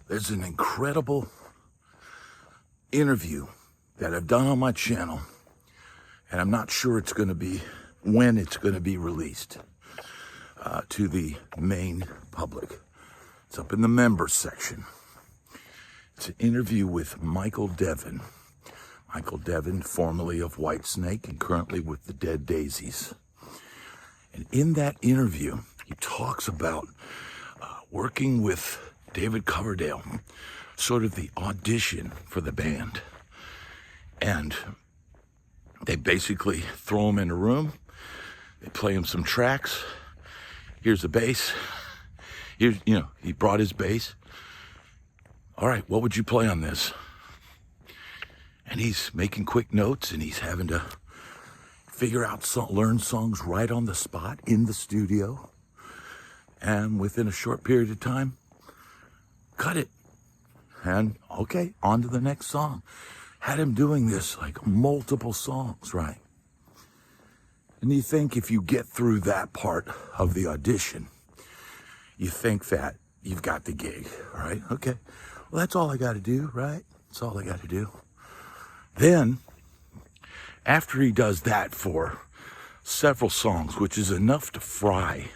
There's an incredible interview that I've done on my channel, and I'm not sure when it's going to be released to the main public. It's up in the members section. It's an interview with Michael Devin. Michael Devin, formerly of Whitesnake and currently with the Dead Daisies. And in that interview, he talks about working with David Coverdale, sort of the audition for the band. And they basically throw him in a room, they play him some tracks. Here's the bass. He brought his bass. All right, what would you play on this? And he's making quick notes, and he's having to figure out, learn songs right on the spot in the studio. And within a short period of time, cut it. And okay, on to the next song. Had him doing this like multiple songs, right? And you think if you get through that part of the audition, you think that you've got the gig, right? Okay, well, that's all I got to do, right? That's all I got to do. Then, after he does that for several songs, which is enough to fry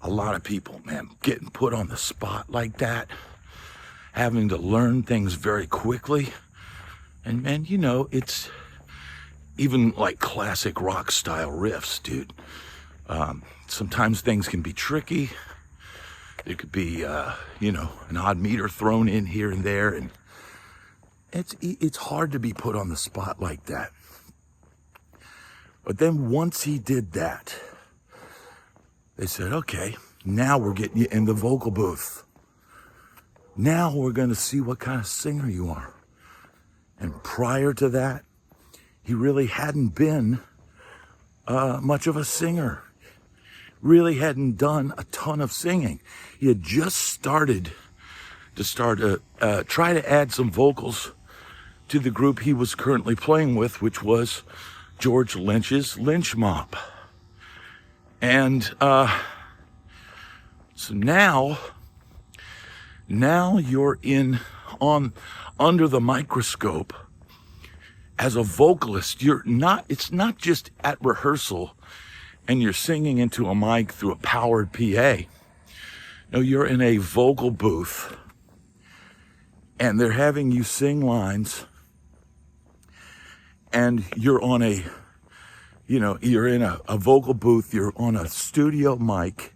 a lot of people, man, getting put on the spot like that, having to learn things very quickly. And it's even like classic rock style riffs, dude. Sometimes things can be tricky. There could be, an odd meter thrown in here and there. And it's hard to be put on the spot like that. But then once he did that, they said, okay, now we're getting you in the vocal booth. Now we're going to see what kind of singer you are. And prior to that, he really hadn't been much of a singer. Really hadn't done a ton of singing. He had just started to try to add some vocals to the group he was currently playing with, which was George Lynch's Lynch Mob. And so now you're under the microscope as a vocalist. It's not just at rehearsal and you're singing into a mic through a powered PA. No, you're in a vocal booth and they're having you sing lines, and you're on you're in a vocal booth, you're on a studio mic,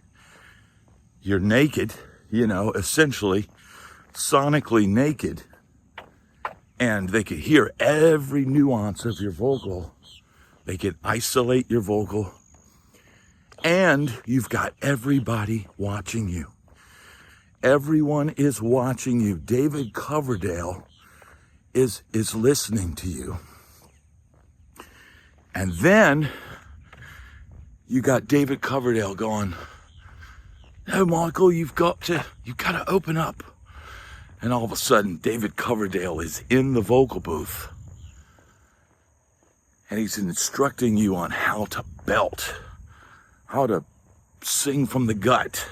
you're naked, essentially sonically naked, and they could hear every nuance of your vocal. They could isolate your vocal, and you've got everybody watching you. Everyone is watching you. David Coverdale is listening to you. And then you got David Coverdale going, "No, Michael, you've got to open up." And all of a sudden, David Coverdale is in the vocal booth. And he's instructing you on how to belt, how to sing from the gut.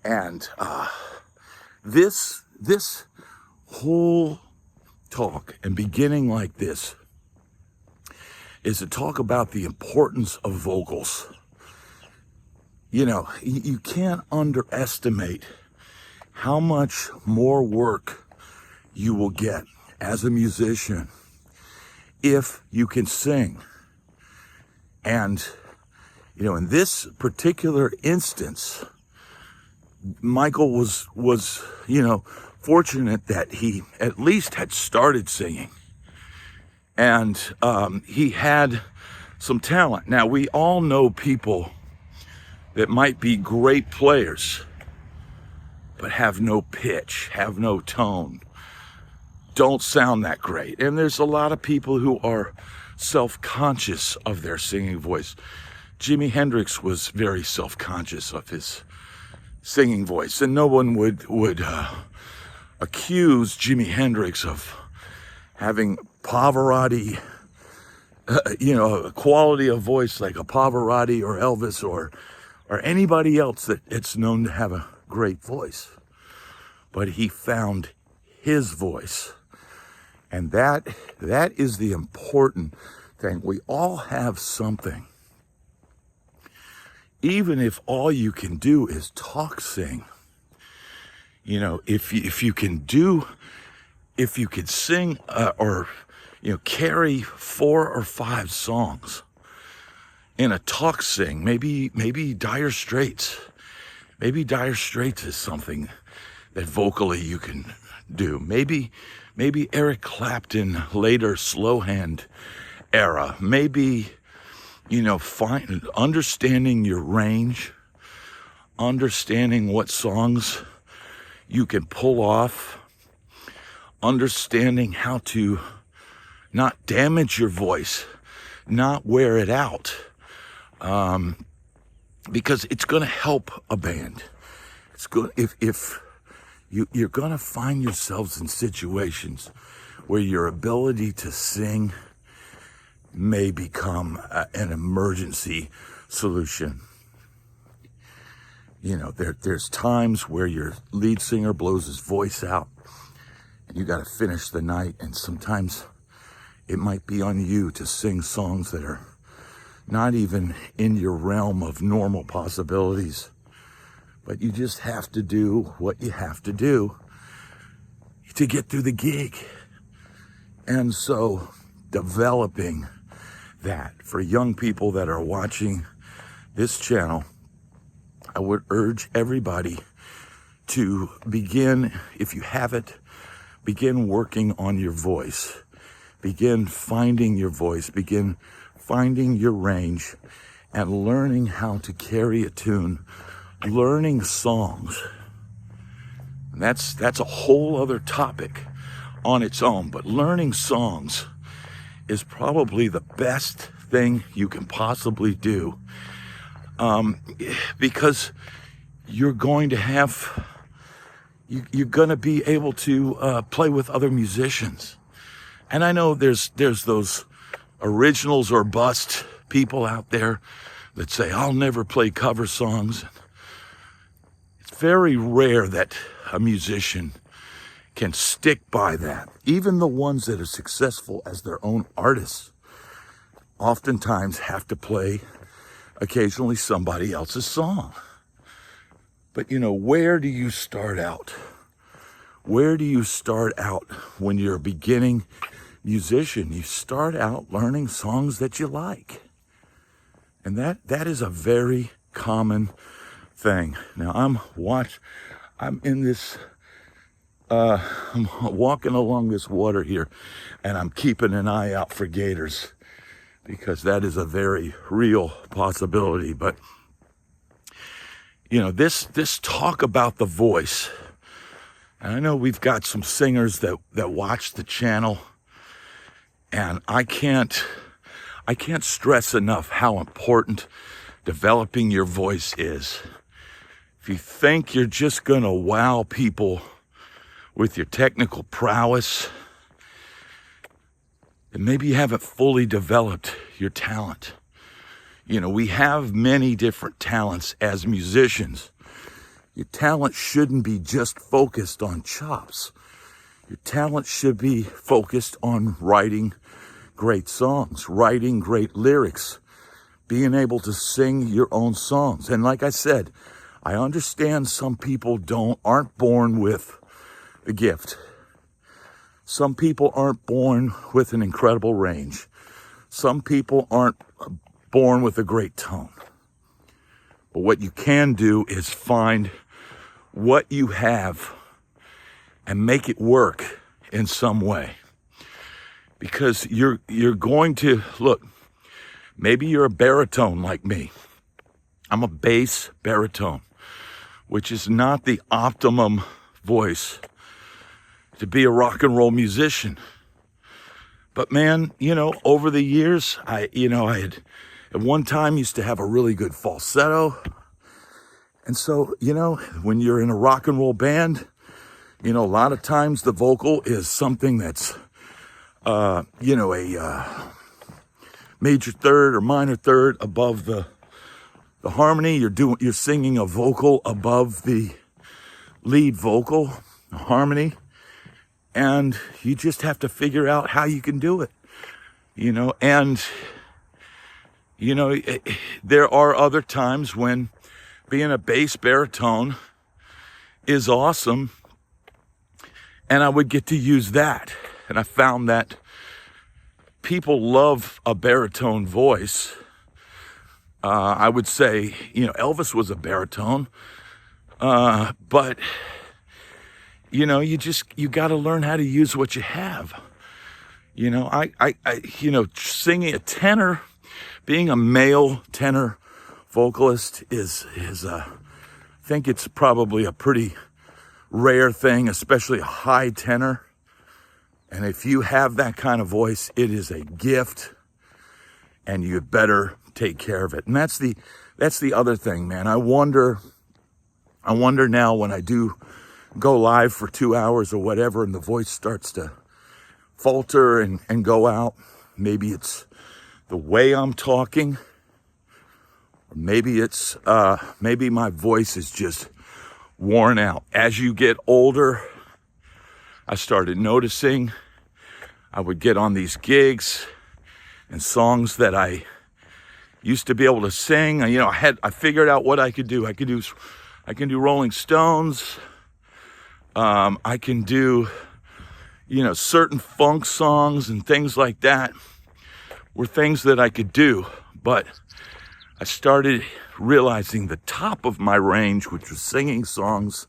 And this whole talk, and beginning like this, is to talk about the importance of vocals. You can't underestimate how much more work you will get as a musician if you can sing. And, in this particular instance, Michael was fortunate that he at least had started singing. And he had some talent. Now, we all know people that might be great players, but have no pitch, have no tone, don't sound that great. And there's a lot of people who are self-conscious of their singing voice. Jimi Hendrix was very self-conscious of his singing voice, and no one would accuse Jimi Hendrix of having Pavarotti, a quality of voice like a Pavarotti or Elvis or anybody else that's known to have a great voice. but he found his voice. And that is the important thing. We all have something. Even if all you can do is talk, sing. You know, if you can sing or carry 4 or 5 songs in a talk sing, maybe Dire Straits. Maybe Dire Straits is something that vocally you can do. Maybe Eric Clapton, later slow hand era. Maybe, understanding your range, understanding what songs you can pull off, understanding how to not damage your voice, not wear it out, because it's going to help a band. It's good if you're going to find yourselves in situations where your ability to sing may become an emergency solution. There's times where your lead singer blows his voice out and you got to finish the night, and sometimes it might be on you to sing songs that are not even in your realm of normal possibilities, but you just have to do what you have to do to get through the gig. And so developing that for young people that are watching this channel, I would urge everybody to begin, if you haven't, begin working on your voice. Begin finding your voice. Begin finding your range and learning how to carry a tune, learning songs. And that's a whole other topic on its own, but learning songs is probably the best thing you can possibly do. Because you're going to have, you're going to be able to play with other musicians. And I know there's those originals or bust people out there that say, I'll never play cover songs. It's very rare that a musician can stick by that. Even the ones that are successful as their own artists oftentimes have to play occasionally somebody else's song. But where do you start out? Where do you start out when you're a beginning musician? You start out learning songs that you like. And that is a very common thing. Now I'm walking along this water here, and I'm keeping an eye out for gators, because that is a very real possibility. But this talk about the voice, and I know we've got some singers that watch the channel, and I can't stress enough how important developing your voice is. If you think you're just gonna wow people with your technical prowess, then maybe you haven't fully developed your talent. We have many different talents as musicians. Your talent shouldn't be just focused on chops. Your talent should be focused on writing great songs, writing great lyrics, being able to sing your own songs. And like I said, I understand some people aren't born with the gift. Some people aren't born with an incredible range. Some people aren't born with a great tone. But what you can do is find what you have and make it work in some way. Because you're going to, look, maybe you're a baritone like me. I'm a bass baritone, which is not the optimum voice to be a rock and roll musician. But man, over the years, I had at one time used to have a really good falsetto. And so, when you're in a rock and roll band, a lot of times the vocal is something that's, a major third or minor third above the harmony. You're singing a vocal above the lead vocal. harmony, and you just have to figure out how you can do it, and there are other times when being a bass baritone is awesome, and I would get to use that. And I found that people love a baritone voice. I would say, Elvis was a baritone, but you got to learn how to use what you have. Singing a tenor, being a male tenor vocalist is I think it's probably a pretty rare thing, especially a high tenor. And if you have that kind of voice, it is a gift, and you better take care of it. And that's the other thing, man. I wonder now when I do go live for 2 hours or whatever, and the voice starts to falter and go out. Maybe it's the way I'm talking, or maybe it's maybe my voice is just worn out. As you get older, I started noticing I would get on these gigs and songs that I used to be able to sing. I figured out what I could do. I can do Rolling Stones. I can do, certain funk songs and things like that were things that I could do. But I started realizing the top of my range, which was singing songs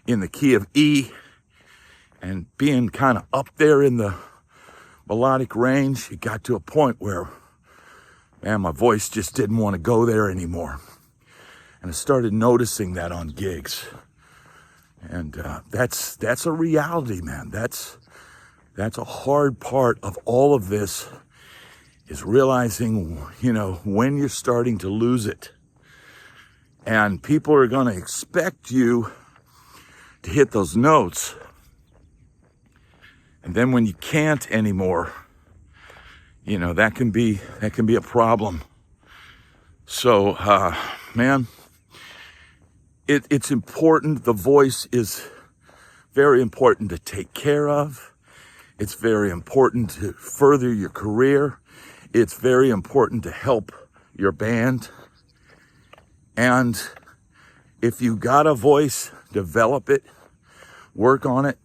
in the key of E and being kind of up there in the melodic range, it got to a point where, man, my voice just didn't want to go there anymore. And I started noticing that on gigs. And that's a reality, man. That's a hard part of all of this, is realizing, when you're starting to lose it. And people are going to expect you to hit those notes. And then when you can't anymore, that can be a problem. So, man, it's important. The voice is very important to take care of. It's very important to further your career. It's very important to help your band. And if you got a voice, develop it, work on it.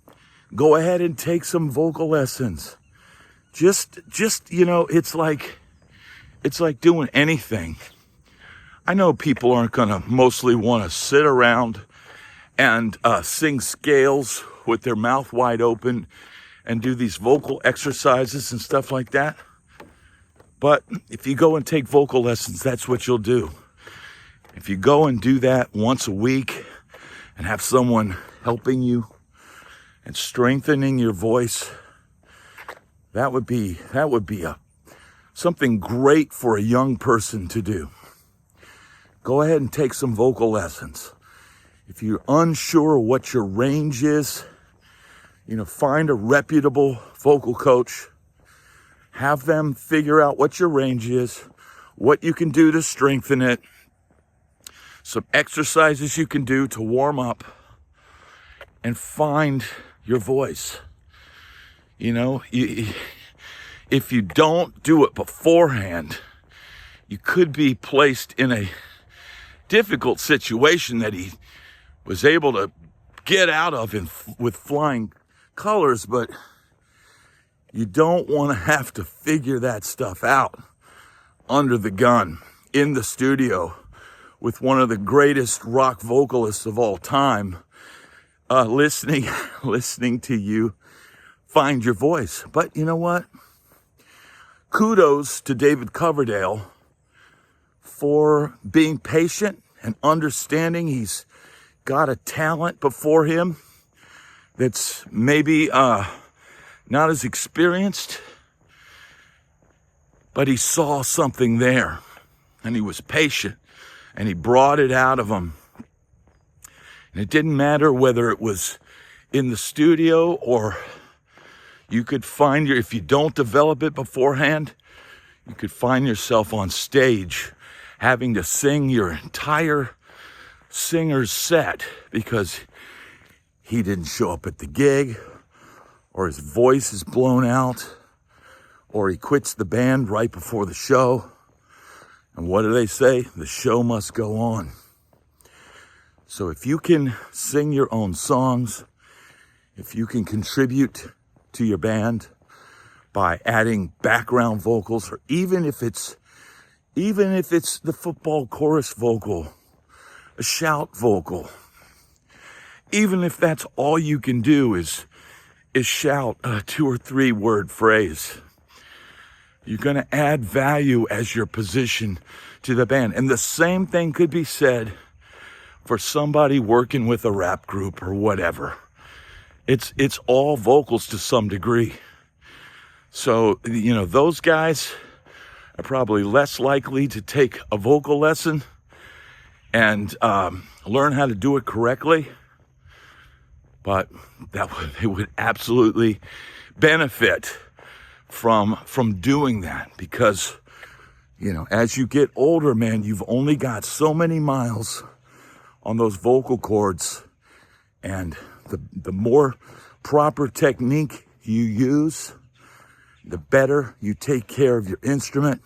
Go ahead and take some vocal lessons. Just it's like doing anything. I know people aren't gonna mostly want to sit around and sing scales with their mouth wide open and do these vocal exercises and stuff like that. But if you go and take vocal lessons, that's what you'll do. If you go and do that once a week and have someone helping you and strengthening your voice, that would be something great for a young person to do. Go ahead and take some vocal lessons. If you're unsure what your range is, find a reputable vocal coach. Have them figure out what your range is, what you can do to strengthen it, some exercises you can do to warm up, and find your voice. If you don't do it beforehand, you could be placed in a difficult situation that he was able to get out of with flying colors, but you don't want to have to figure that stuff out under the gun in the studio with one of the greatest rock vocalists of all time, listening to you find your voice. But you know what? Kudos to David Coverdale for being patient and understanding he's got a talent before him that's maybe not as experienced, but he saw something there and he was patient and he brought it out of him. And it didn't matter whether it was in the studio or you could find if you don't develop it beforehand, you could find yourself on stage having to sing your entire singer's set because he didn't show up at the gig, or his voice is blown out, or he quits the band right before the show. And what do they say? The show must go on. So if you can sing your own songs, if you can contribute to your band by adding background vocals, or even if it's the football chorus vocal, a shout vocal, even if that's all you can do is shout a 2 or 3 word phrase, you're going to add value as your position to the band. And the same thing could be said for somebody working with a rap group or whatever. It's all vocals to some degree. So, those guys are probably less likely to take a vocal lesson and learn how to do it correctly. But they would absolutely benefit from doing that, because, as you get older, man, you've only got so many miles on those vocal cords, and the more proper technique you use, the better you take care of your instrument,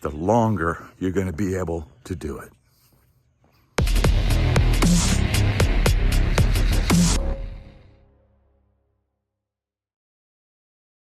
the longer you're going to be able to do it.